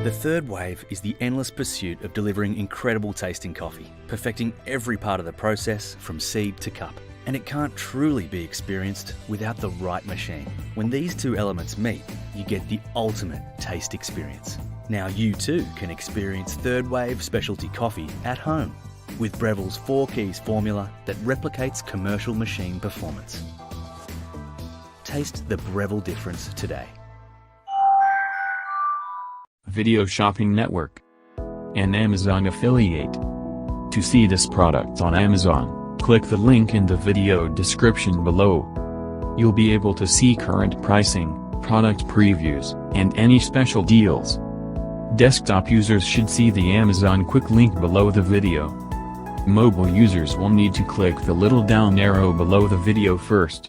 The third wave is the endless pursuit of delivering incredible tasting coffee, perfecting every part of the process from seed to cup. And it can't truly be experienced without the right machine. When these two elements meet, you get the ultimate taste experience. Now you too can experience third wave specialty coffee at home with Breville's 4 keys formula that replicates commercial machine performance. Taste the Breville difference today. Video Shopping Network, an Amazon affiliate. To see this product on Amazon, click the link in the video description below. You'll be able to see current pricing, product previews, and any special deals. Desktop users should see the Amazon quick link below the video. Mobile users will need to click the little down arrow below the video first.